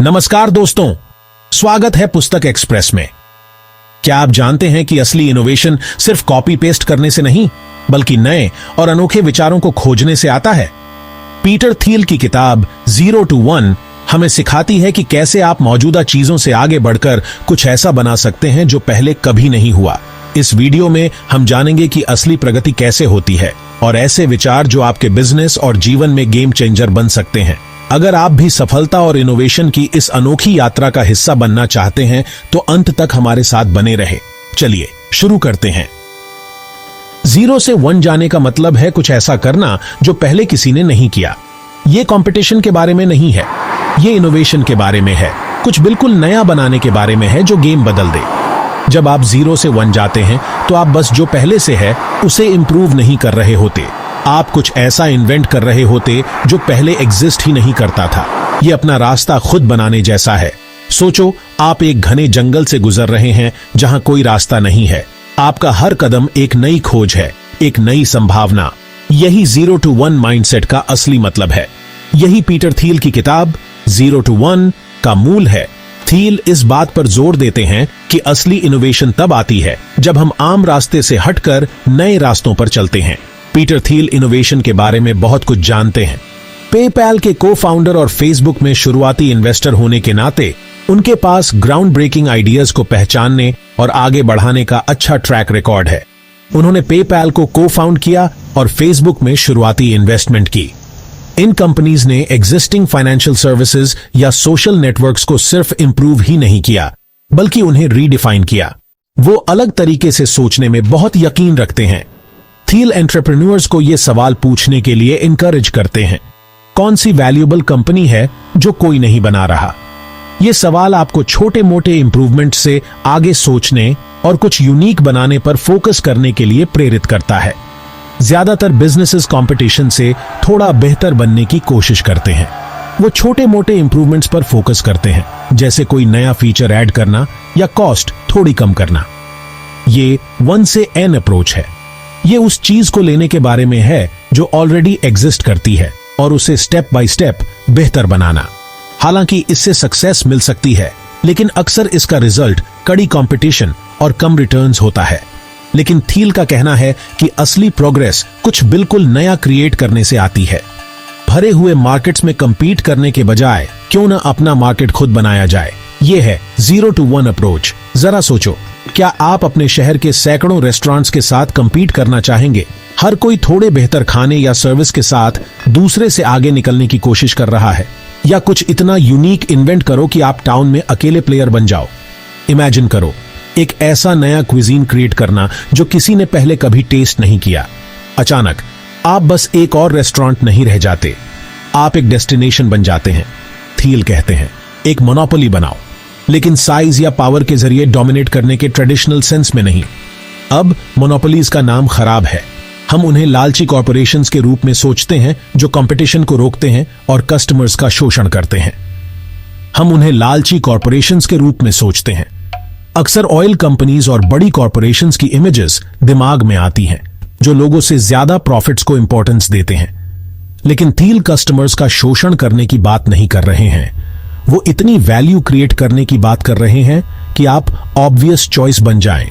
नमस्कार दोस्तों, स्वागत है पुस्तक एक्सप्रेस में। क्या आप जानते हैं कि असली इनोवेशन सिर्फ कॉपी पेस्ट करने से नहीं, बल्कि नए और अनोखे विचारों को खोजने से आता है। पीटर थियल की किताब 0 to 1 हमें सिखाती है कि कैसे आप मौजूदा चीजों से आगे बढ़कर कुछ ऐसा बना सकते हैं जो पहले कभी नहीं हुआ। इस वीडियो में हम जानेंगे कि असली प्रगति कैसे होती है और ऐसे विचार जो आपके बिजनेस और जीवन में गेम चेंजर बन सकते हैं। अगर आप भी सफलता और इनोवेशन की इस अनोखी यात्रा का हिस्सा बनना चाहते हैं तो अंत तक हमारे साथ बने रहे। चलिए शुरू करते हैं। 0 से 1 जाने का मतलब है कुछ ऐसा करना जो पहले किसी ने नहीं किया। ये कंपटीशन के बारे में नहीं है, ये इनोवेशन के बारे में है। कुछ बिल्कुल नया बनाने के बारे में है जो गेम बदल दे। जब आप 0 से 1 जाते हैं तो आप बस जो पहले से है उसे इंप्रूव नहीं कर रहे होते, आप कुछ ऐसा इन्वेंट कर रहे होते जो पहले एग्जिस्ट ही नहीं करता था। ये अपना रास्ता खुद बनाने जैसा है। सोचो, आप एक घने जंगल से गुजर रहे हैं जहां कोई रास्ता नहीं है। आपका हर कदम एक नई खोज है, एक नई संभावना। यही 0 to 1 माइंडसेट का असली मतलब है। यही पीटर थियल की किताब 0 to 1 का मूल है। थियल इस बात पर जोर देते हैं कि असली इनोवेशन तब आती है जब हम आम रास्ते से हटकर नए रास्तों पर चलते हैं। पीटर थियल इनोवेशन के बारे में बहुत कुछ जानते हैं। पेपैल के को फाउंडर और फेसबुक में शुरुआती इन्वेस्टर होने के नाते उनके पास ग्राउंड ब्रेकिंग आइडियाज को पहचानने और आगे बढ़ाने का अच्छा ट्रैक रिकॉर्ड है। उन्होंने पेपैल को को फाउंड किया और फेसबुक में शुरुआती इन्वेस्टमेंट की। इन कंपनीज ने एग्जिस्टिंग फाइनेंशियल सर्विसेज या सोशल नेटवर्क्स को सिर्फ इंप्रूव ही नहीं किया, बल्कि उन्हें रीडिफाइन किया। वो अलग तरीके से सोचने में बहुत यकीन रखते हैं। थियल एंटरप्रेन्योर्स को यह सवाल पूछने के लिए इनकरेज करते हैं, कौन सी वैल्यूएबल कंपनी है जो कोई नहीं बना रहा। यह सवाल आपको छोटे मोटे इंप्रूवमेंट से आगे सोचने और कुछ यूनिक बनाने पर फोकस करने के लिए प्रेरित करता है। ज्यादातर बिजनेसेस कंपटीशन से थोड़ा बेहतर बनने की कोशिश करते हैं। वो छोटे मोटे इंप्रूवमेंट्स पर फोकस करते हैं, जैसे कोई नया फीचर ऐड करना या कॉस्ट थोड़ी कम करना। ये 1 से N अप्रोच है। ये उस चीज को लेने के बारे में है जो ऑलरेडी एग्जिस्ट करती है और उसे स्टेप बाय स्टेप बेहतर बनाना। हालांकि इससे सक्सेस मिल सकती है, लेकिन अक्सर इसका रिजल्ट कड़ी कंपटीशन और कम रिटर्न्स होता है। लेकिन थियल का कहना है कि असली प्रोग्रेस कुछ बिल्कुल नया क्रिएट करने से आती है। भरे हुए मार्केट्स में कंपीट करने के बजाय क्यों ना अपना मार्केट खुद बनाया जाए। यह है 0 to 1 अप्रोच। जरा सोचो, क्या आप अपने शहर के सैकड़ों रेस्टोरेंट्स के साथ कंपीट करना चाहेंगे? हर कोई थोड़े बेहतर खाने या सर्विस के साथ दूसरे से आगे निकलने की कोशिश कर रहा है। या कुछ इतना यूनिक इन्वेंट करो कि आप टाउन में अकेले प्लेयर बन जाओ। इमेजिन करो, एक ऐसा नया क्विजीन क्रिएट करना जो किसी ने पहले कभी टेस्ट नहीं किया। अचानक आप बस एक और रेस्टोरेंट नहीं रह जाते, आप एक डेस्टिनेशन बन जाते हैं। थियल कहते हैं, एक मोनोपोली बनाओ, लेकिन साइज या पावर के जरिए डोमिनेट करने के ट्रेडिशनल सेंस में नहीं। अब मोनोपोलीज का नाम खराब है। हम उन्हें लालची कॉर्पोरेशंस के रूप में सोचते हैं जो कंपटीशन को रोकते हैं और कस्टमर्स का शोषण करते हैं। हम उन्हें लालची कॉर्पोरेशंस के रूप में सोचते हैं। अक्सर ऑयल कंपनीज और बड़ी कॉर्पोरेशंस की इमेजेस दिमाग में आती हैं, जो लोगों से ज्यादा प्रॉफिट्स को इंपॉर्टेंस देते हैं। लेकिन थियल कस्टमर्स का शोषण करने की बात नहीं कर रहे हैं। वो इतनी वैल्यू क्रिएट करने की बात कर रहे हैं कि आप ऑब्वियस चॉइस बन जाएं।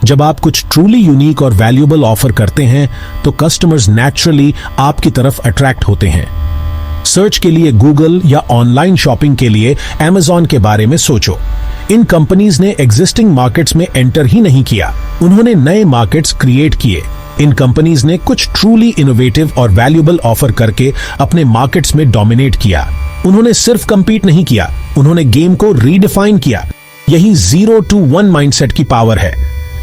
जब आप कुछ ट्रूली यूनिक और वैल्यूएबल ऑफर करते हैं तो कस्टमर्स नेचुरली आपकी तरफ अट्रैक्ट होते हैं। सर्च के लिए गूगल या ऑनलाइन शॉपिंग के लिए Amazon के बारे में सोचो। इन कंपनीज ने एग्जिस्टिंग मार्केट्स में एंटर ही नहीं किया, उन्होंने नए मार्केट्स क्रिएट किए। इन कंपनीज ने कुछ ट्रूली इनोवेटिव और वैल्यूएबल ऑफर करके अपने मार्केट्स में डोमिनेट किया। उन्होंने सिर्फ कंपीट नहीं किया, उन्होंने गेम को रीडिफाइन किया। यही 0 to 1 माइंडसेट की पावर है।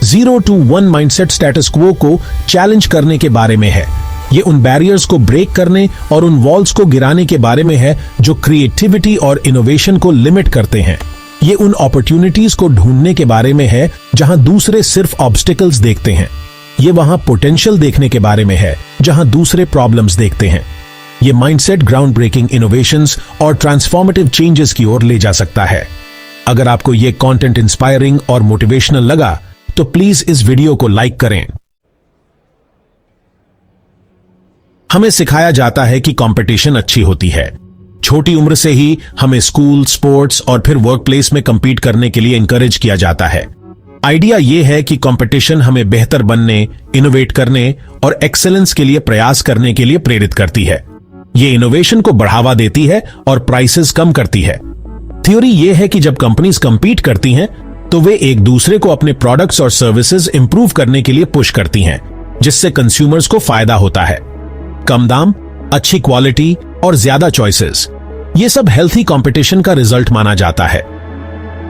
0 to 1 माइंडसेट स्टेटस क्वो को चैलेंज करने के बारे में है। ये उन बैरियर्स को ब्रेक करने और उन वॉल्स को गिराने के बारे में है जो क्रिएटिविटी और इनोवेशन को लिमिट करते हैं। ये उन अपॉर्चुनिटीज को ढूंढने के बारे में है जहां दूसरे सिर्फ ऑब्स्टिकल्स देखते हैं। ये वहां पोटेंशियल देखने के बारे में है जहां दूसरे प्रॉब्लम्स देखते हैं। ये माइंडसेट ग्राउंड ब्रेकिंग इनोवेशंस और ट्रांसफॉर्मेटिव चेंजेस की ओर ले जा सकता है। अगर आपको ये कंटेंट इंस्पायरिंग और मोटिवेशनल लगा तो प्लीज इस वीडियो को लाइक करें। हमें सिखाया जाता है कि कंपटीशन अच्छी होती है, छोटी उम्र से ही हमें स्कूल, स्पोर्ट्स और फिर वर्क प्लेस में compete करने के लिए encourage किया जाता है। आइडिया यह है कि कंपटीशन हमें बेहतर बनने, इनोवेट करने और एक्सेलेंस के लिए प्रयास करने के लिए प्रेरित करती है। ये इनोवेशन को बढ़ावा देती है और प्राइसेस कम करती है। थ्योरी यह है कि जब कंपनीज compete करती हैं, तो वे एक दूसरे को अपने प्रोडक्ट्स और सर्विसेज इंप्रूव करने के लिए पुश करती हैं, जिससे कंज्यूमर्स को फायदा होता है। कम दाम, अच्छी क्वालिटी और ज्यादा चॉइसेस, ये सब हेल्थी कंपटीशन का रिजल्ट माना जाता है।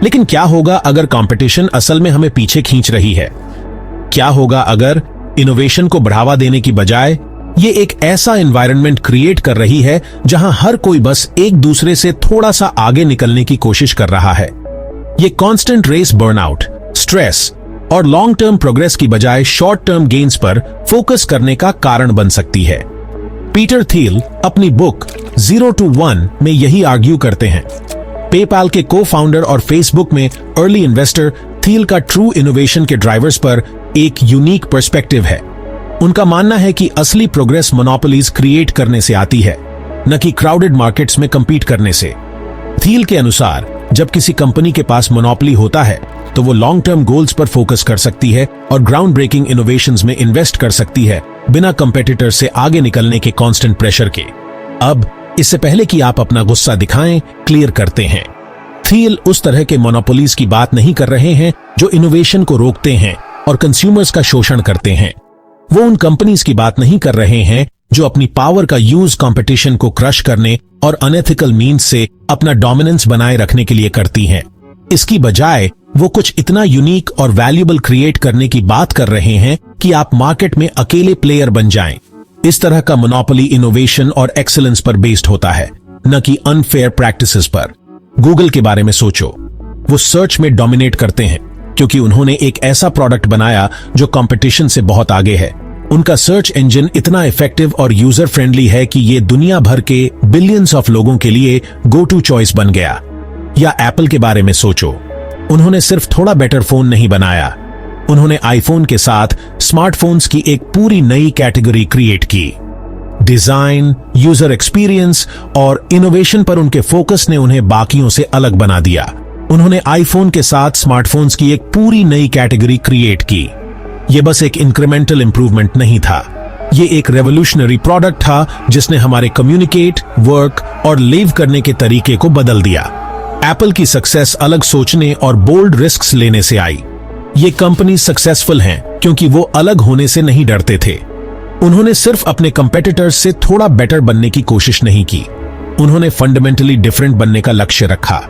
लेकिन क्या होगा अगर कंपटीशन असल में हमें पीछे खींच रही है? क्या होगा अगर इनोवेशन को बढ़ावा देने की बजाय ये एक ऐसा एनवायरनमेंट क्रिएट कर रही है जहां हर कोई बस एक दूसरे से थोड़ा सा आगे निकलने की कोशिश कर रहा है? ये कांस्टेंट रेस बर्नआउट, स्ट्रेस और लॉन्ग टर्म प्रोग्रेस की बजाय शॉर्ट टर्म गेन्स पर फोकस करने का कारण बन सकती है। पीटर थियल अपनी बुक 0 to 1 में यही आर्ग्यू करते हैं। पेपाल के को-फाउंडर और फेसबुक में अर्ली इन्वेस्टर थियल का ट्रू इनोवेशन के ड्राइवर्स पर एक यूनिक पर्सपेक्टिव है। उनका मानना है कि असली प्रोग्रेस मोनोपोलीज क्रिएट करने से आती है, न कि क्राउडेड मार्केट्स में compete करने से। थियल के अनुसार जब किसी कंपनी के पास मोनोपोली होता है, तो वो लॉन्ग टर्म गोल्स पर फोकस कर सकती है और ग्राउंड ब्रेकिंग इनोवेशंस में इन्वेस्ट कर सकती है, बिना कंपेटिटर से आगे निकलने के कांस्टेंट प्रेशर के। अब इससे पहले कि आप अपना गुस्सा दिखाएं, क्लियर करते हैं। थियल उस तरह के मोनोपोलीज की बात नहीं कर रहे हैं जो इनोवेशन को रोकते हैं और कंज्यूमर्स का शोषण करते हैं। वो उन कंपनीज की बात नहीं कर रहे हैं जो अपनी पावर का यूज कंपटीशन को क्रश करने और अनएथिकल मीन्स से अपना डोमिनेंस बनाए रखने के लिए करती हैं। इसकी बजाय वो कुछ इतना यूनिक और वैल्यूएबल क्रिएट करने की बात कर रहे हैं कि आप मार्केट में अकेले प्लेयर बन जाएं। इस तरह का मोनोपोली इनोवेशन और एक्सीलेंस पर बेस्ड होता है, न कि अनफेयर प्रैक्टिसेस पर। गूगल के बारे में सोचो। वो सर्च में डोमिनेट करते हैं क्योंकि उन्होंने एक ऐसा प्रोडक्ट बनाया जो कंपटीशन से बहुत आगे है। उनका सर्च इंजन इतना इफेक्टिव और यूजर फ्रेंडली है कि ये दुनिया भर के बिलियंस ऑफ लोगों के लिए गो टू चॉइस बन गया। या एप्पल के बारे में सोचो। उन्होंने सिर्फ थोड़ा बेटर फोन नहीं बनाया, उन्होंने आईफोन के साथ स्मार्टफोन्स की एक पूरी नई कैटेगरी क्रिएट की। डिजाइन, यूजर एक्सपीरियंस और इनोवेशन पर उनके फोकस ने उन्हें बाकियों से अलग बना दिया। उन्होंने आईफोन के साथ स्मार्टफोन्स की एक पूरी नई कैटेगरी क्रिएट की। यह बस एक इंक्रीमेंटल इंप्रूवमेंट नहीं था, ये एक रेवोल्यूशनरी प्रोडक्ट था जिसने हमारे कम्युनिकेट, वर्क और लिव करने के तरीके को बदल दिया। एप्पल की सक्सेस अलग सोचने और बोल्ड रिस्क्स लेने से आई। ये कंपनी सक्सेसफुल हैं क्योंकि वो अलग होने से नहीं डरते थे। उन्होंने सिर्फ अपने कंपेटिटर्स से थोड़ा बेटर बनने की कोशिश नहीं की, उन्होंने फंडामेंटली डिफरेंट बनने का लक्ष्य रखा।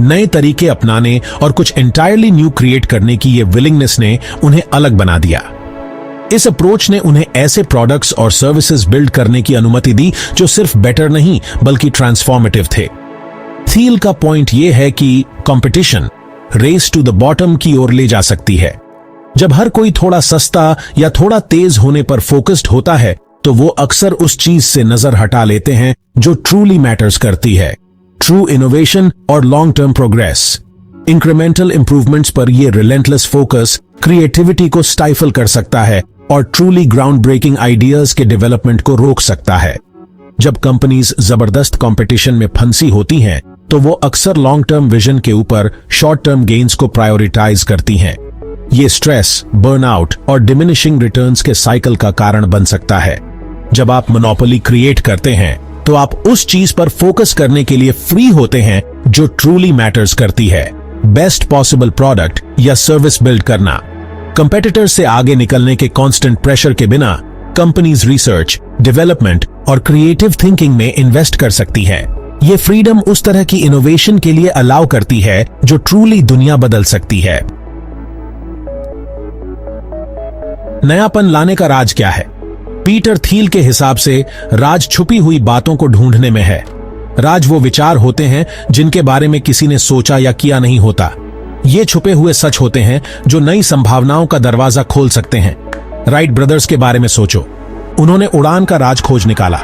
नए तरीके अपनाने और कुछ एंटायरली न्यू क्रिएट करने की ये विलिंगनेस ने उन्हें अलग बना दिया। इस अप्रोच ने उन्हें ऐसे प्रोडक्ट्स और सर्विसेज बिल्ड करने की अनुमति दी जो सिर्फ बेटर नहीं बल्कि ट्रांसफॉर्मेटिव थे। थियल का पॉइंट यह है कि competition race to the bottom की ओर ले जा सकती है। जब हर कोई थोड़ा सस्ता या थोड़ा तेज होने पर फोकस्ड होता है, तो वो अक्सर उस चीज से नजर हटा लेते हैं जो ट्रूली मैटर्स करती है, ट्रू इनोवेशन और long term progress. Incremental improvements पर ये रिलेंटलेस फोकस क्रिएटिविटी को स्टाइफल कर सकता है और ट्रूली ग्राउंड ब्रेकिंग आइडियाज के डेवलपमेंट को रोक सकता है। जब कंपनीज जबरदस्त कंपटीशन में फंसी होती हैं, तो वो अक्सर लॉन्ग टर्म विजन के ऊपर शॉर्ट टर्म गेन्स को प्रायोरिटाइज करती हैं। ये स्ट्रेस, बर्नआउट और डिमिनिशिंग रिटर्न्स के साइकिल का कारण बन सकता है। जब आप मोनोपोली क्रिएट करते हैं, तो आप उस चीज पर फोकस करने के लिए फ्री होते हैं जो ट्रूली मैटर्स करती है, बेस्ट पॉसिबल प्रोडक्ट या सर्विस बिल्ड करना। कंपेटिटर्स से आगे निकलने के कांस्टेंट प्रेशर के बिना कंपनीज रिसर्च, डेवलपमेंट और क्रिएटिव थिंकिंग में इन्वेस्ट कर सकती है। ये फ्रीडम उस तरह की इनोवेशन के लिए अलाउ करती है जो ट्रूली दुनिया बदल सकती है। नयापन लाने का राज क्या है? पीटर थियल के हिसाब से राज छुपी हुई बातों को ढूंढने में है। राज वो विचार होते हैं जिनके बारे में किसी ने सोचा या किया नहीं होता। ये छुपे हुए सच होते हैं जो नई संभावनाओं का दरवाजा खोल सकते हैं। राइट ब्रदर्स के बारे में सोचो, उन्होंने उड़ान का राज खोज निकाला।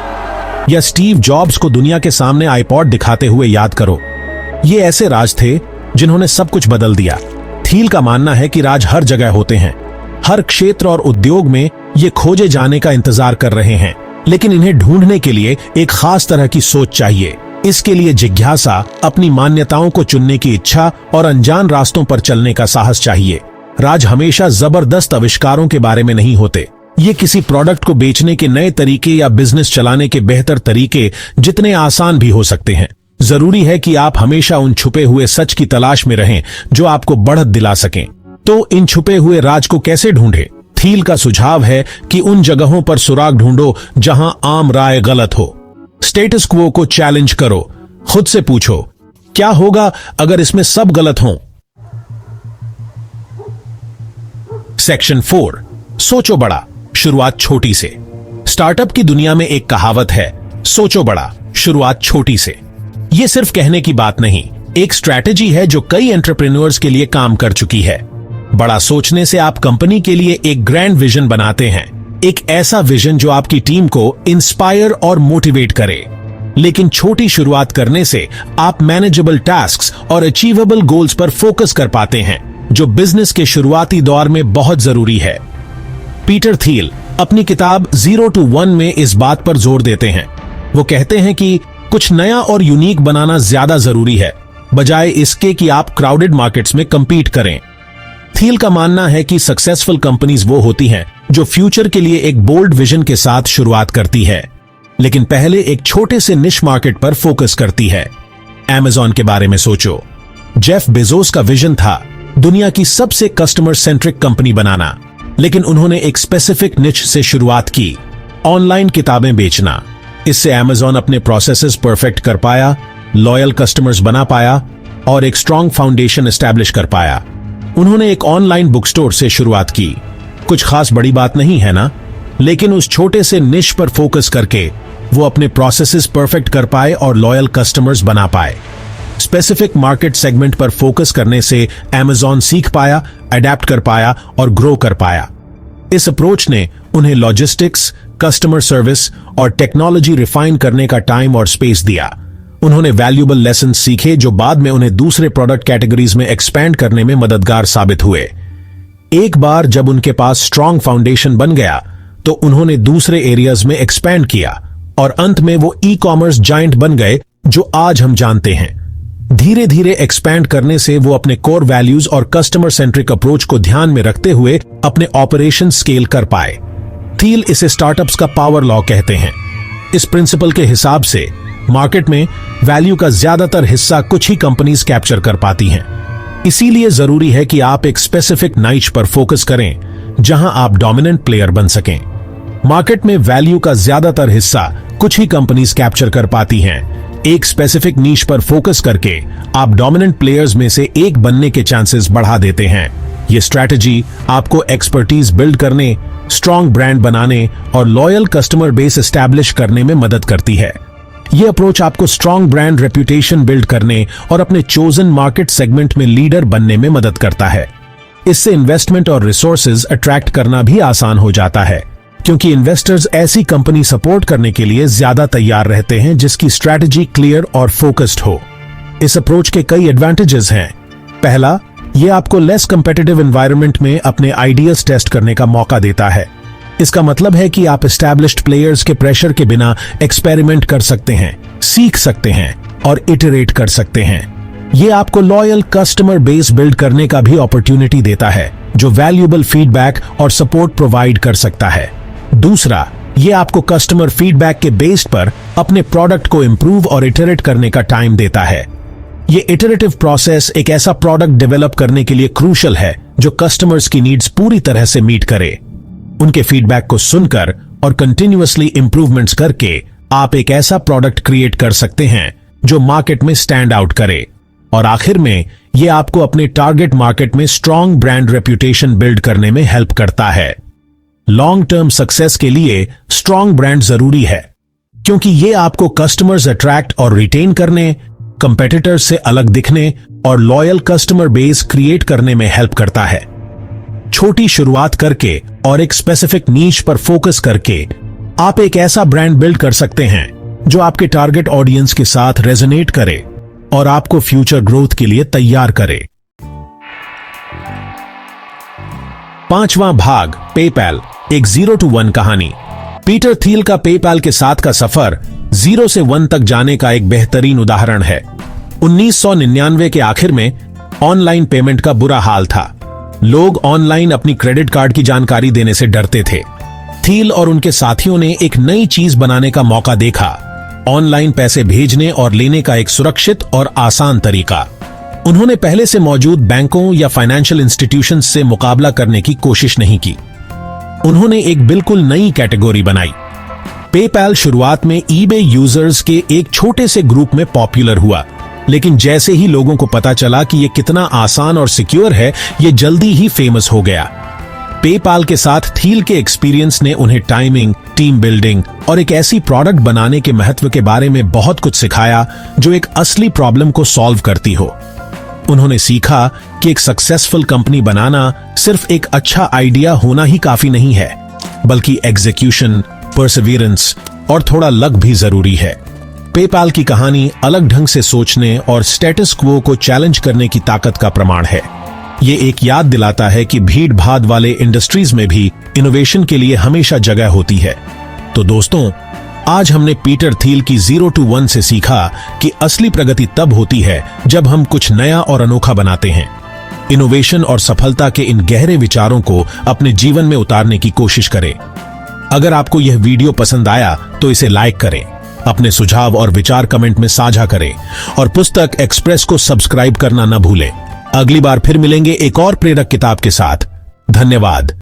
या स्टीव जॉब्स को दुनिया के सामने आईपॉड दिखाते हुए याद करो। ये ऐसे राज थे जिन्होंने सब कुछ बदल दिया। थियल का मानना है कि राज हर जगह होते हैं, हर क्षेत्र और उद्योग में ये खोजे जाने का इंतजार कर रहे हैं, लेकिन इन्हें ढूंढने के लिए एक खास तरह की सोच चाहिए। इसके लिए जिज्ञासा, अपनी मान्यताओं को चुनने की इच्छा और अनजान रास्तों पर चलने का साहस चाहिए। राज हमेशा जबरदस्त आविष्कारों के बारे में नहीं होते। ये किसी प्रोडक्ट को बेचने के नए तरीके या बिजनेस चलाने के बेहतर तरीके जितने आसान भी हो सकते हैं। जरूरी है कि आप हमेशा उन छुपे हुए सच की तलाश में रहें जो आपको बढ़त दिला सकें। तो इन छुपे हुए राज को कैसे ढूंढें? थील का सुझाव है कि उन जगहों पर सुराग ढूंढो जहां आम राय गलत हो। स्टेटस क्वो को चैलेंज करो। खुद से पूछो, क्या होगा अगर इसमें सब गलत हों? सेक्शन 4, सोचो बड़ा, शुरुआत छोटी से। स्टार्टअप की दुनिया में एक कहावत है, सोचो बड़ा, शुरुआत छोटी से। यह सिर्फ कहने की बात नहीं, एक स्ट्रैटेजी है जो कई एंटरप्रेन्योर्स के लिए काम कर चुकी है। बड़ा सोचने से आप कंपनी के लिए एक ग्रैंड विजन बनाते हैं, एक ऐसा विजन जो आपकी टीम को इंस्पायर और मोटिवेट करे। लेकिन छोटी शुरुआत करने से आप मैनेजेबल टास्क्स और अचीवेबल गोल्स पर फोकस कर पाते हैं, जो बिजनेस के शुरुआती दौर में बहुत जरूरी है। पीटर थील अपनी किताब 0 to 1 में इस बात पर जोर देते हैं। वो कहते हैं कि कुछ नया और यूनिक बनाना ज्यादा जरूरी है, बजाय इसके कि आप क्राउडेड मार्केट्स में कंपीट करें। थील का मानना है कि सक्सेसफुल कंपनीज वो होती हैं जो फ्यूचर के लिए एक बोल्ड विजन के साथ शुरुआत करती है, लेकिन पहले एक छोटे से निश मार्केट पर फोकस करती है। Amazon के बारे में सोचो। जेफ बेजोस का विजन था दुनिया की सबसे कस्टमर सेंट्रिक कंपनी बनाना, लेकिन उन्होंने एक स्पेसिफिक निश से शुरुआत की, ऑनलाइन किताबें बेचना। इससे Amazon अपने प्रोसेसेस परफेक्ट कर पाया, लॉयल कस्टमर्स बना पाया और एक स्ट्रॉन्ग फाउंडेशन एस्टैब्लिश कर पाया। उन्होंने एक ऑनलाइन बुक स्टोर से शुरुआत की। कुछ खास बड़ी बात नहीं है ना, लेकिन उस छोटे से निश पर फोकस करके वो अपने प्रोसेसेस परफेक्ट कर पाए और लॉयल कस्टमर्स बना पाए। स्पेसिफिक मार्केट सेगमेंट पर फोकस करने से Amazon सीख पाया, अडेप्ट कर पाया और ग्रो कर पाया। इस अप्रोच ने उन्हें लॉजिस्टिक्स, कस्टमर सर्विस और टेक्नोलॉजी रिफाइन करने का टाइम और स्पेस दिया। उन्होंने वैल्यूएबल लेसन सीखे जो बाद में उन्हें दूसरे प्रोडक्ट कैटेगरीज में एक्सपैंड करने में मददगार साबित हुए। एक बार जब उनके पास स्ट्रॉन्ग फाउंडेशन बन गया तो उन्होंने दूसरे एरियाज में एक्सपैंड किया और अंत में वो ई-कॉमर्स जायंट बन गए जो आज हम जानते हैं। धीरे धीरे एक्सपैंड करने से वो अपने कोर वैल्यूज और कस्टमर सेंट्रिक अप्रोच को ध्यान में रखते हुए अपने ऑपरेशन स्केल कर पाए। थील इसे स्टार्टअप्स का पावर लॉ कहते हैं। इस प्रिंसिपल के हिसाब से मार्केट में वैल्यू का ज्यादातर हिस्सा कुछ ही कंपनीज कैप्चर कर पाती हैं। इसीलिए जरूरी है कि आप एक स्पेसिफिक नाइच पर फोकस करें जहां आप डोमिनेंट प्लेयर बन सकें। मार्केट में वैल्यू का ज्यादातर हिस्सा कुछ ही कंपनीज कैप्चर कर पाती हैं। एक स्पेसिफिक नीश पर फोकस करके आप डोमिनेंट प्लेयर्स में से एक बनने के चांसेस बढ़ा देते हैं। ये स्ट्रैटेजी आपको एक्सपर्टीज बिल्ड करने, स्ट्रॉन्ग ब्रांड बनाने और लॉयल कस्टमर बेस एस्टैब्लिश करने में मदद करती है। यह अप्रोच आपको स्ट्रॉन्ग ब्रांड रेप्यूटेशन बिल्ड करने और अपने चोजन मार्केट सेगमेंट में लीडर बनने में मदद करता है। इससे इन्वेस्टमेंट और रिसोर्सेज अट्रैक्ट करना भी आसान हो जाता है, क्योंकि इन्वेस्टर्स ऐसी कंपनी सपोर्ट करने के लिए ज्यादा तैयार रहते हैं जिसकी स्ट्रैटेजी क्लियर और फोकस्ड हो। इस अप्रोच के कई एडवांटेजेस हैं। पहला, यह आपको लेस कंपेटिटिव एनवायरनमेंट में अपने आइडियाज टेस्ट करने का मौका देता है। इसका मतलब है कि आप एस्टैब्लिश्ड प्लेयर्स के प्रेशर के बिना एक्सपेरिमेंट कर सकते हैं, सीख सकते हैं और इटरेट कर सकते हैं। यह आपको लॉयल कस्टमर बेस बिल्ड करने का भी अपॉर्चुनिटी देता है, जो वैल्यूएबल फीडबैक और सपोर्ट प्रोवाइड कर सकता है। दूसरा, यह आपको कस्टमर फीडबैक के बेस पर अपने प्रोडक्ट को इंप्रूव और इटरेट करने का टाइम देता है। यह इटरेटिव प्रोसेस एक ऐसा प्रोडक्ट डेवलप करने के लिए क्रूशल है जो कस्टमर्स की नीड्स पूरी तरह से मीट करे। उनके फीडबैक को सुनकर और कंटिन्यूअसली इंप्रूवमेंट्स करके आप एक ऐसा प्रोडक्ट क्रिएट कर सकते हैं जो मार्केट में स्टैंड आउट करे। और आखिर में यह आपको अपने टारगेट मार्केट में स्ट्रॉन्ग ब्रांड रेप्यूटेशन बिल्ड करने में हेल्प करता है। लॉन्ग टर्म सक्सेस के लिए स्ट्रॉन्ग ब्रांड जरूरी है, क्योंकि यह आपको कस्टमर्स अट्रैक्ट और रिटेन करने, कंपेटिटर्स से अलग दिखने और लॉयल कस्टमर बेस क्रिएट करने में हेल्प करता है। छोटी शुरुआत करके और एक स्पेसिफिक नीश पर फोकस करके आप एक ऐसा ब्रांड बिल्ड कर सकते हैं जो आपके टारगेट ऑडियंस के साथ रेजोनेट करे और आपको फ्यूचर ग्रोथ के लिए तैयार करे। 5वां भाग, पेपैल, एक 0 to 1 कहानी। पीटर थील का पेपैल के साथ का सफर 0 से 1 तक जाने का एक बेहतरीन उदाहरण है। 1999 के आखिर में ऑनलाइन पेमेंट का बुरा हाल था। लोग ऑनलाइन अपनी क्रेडिट कार्ड की जानकारी देने से डरते थे। थील और उनके साथियों ने एक नई चीज बनाने का मौका देखा, ऑनलाइन पैसे भेजने और लेने का एक सुरक्षित और आसान तरीका। उन्होंने पहले से मौजूद बैंकों या फाइनेंशियल इंस्टीट्यूशंस से मुकाबला करने की कोशिश नहीं की। उन्होंने एक बिल्कुल नई कैटेगरी बनाई। पेपैल शुरुआत में ईबे यूजर्स के एक छोटे से ग्रुप में पॉपुलर हुआ, लेकिन जैसे ही लोगों को पता चला कि यह कितना आसान और सिक्योर है, यह जल्दी ही फेमस हो गया। पेपाल के साथ थील के एक्सपीरियंस ने उन्हें टाइमिंग, टीम बिल्डिंग और एक ऐसी प्रोडक्ट बनाने के महत्व के बारे में बहुत कुछ सिखाया जो एक असली प्रॉब्लम को सॉल्व करती हो। उन्होंने सीखा कि एक सक्सेसफुल कंपनी बनाना सिर्फ एक अच्छा आइडिया होना ही काफी नहीं है, बल्कि एग्जीक्यूशन, परसिवियरेंस और थोड़ा लक भी जरूरी है। पेपाल की कहानी अलग ढंग से सोचने और स्टेटस क्वो को चैलेंज करने की ताकत का प्रमाण है। ये एक याद दिलाता है कि भीड़ भाड़ वाले इंडस्ट्रीज में भी इनोवेशन के लिए हमेशा जगह होती है। तो दोस्तों, आज हमने पीटर थील की 0 to 1 से सीखा कि असली प्रगति तब होती है जब हम कुछ नया और अनोखा बनाते हैं। इनोवेशन और सफलता के इन गहरे विचारों को अपने जीवन में उतारने की कोशिश करें। अगर आपको यह वीडियो पसंद आया तो इसे लाइक करें, अपने सुझाव और विचार कमेंट में साझा करें और पुस्तक एक्सप्रेस को सब्सक्राइब करना न भूलें। अगली बार फिर मिलेंगे एक और प्रेरक किताब के साथ। धन्यवाद।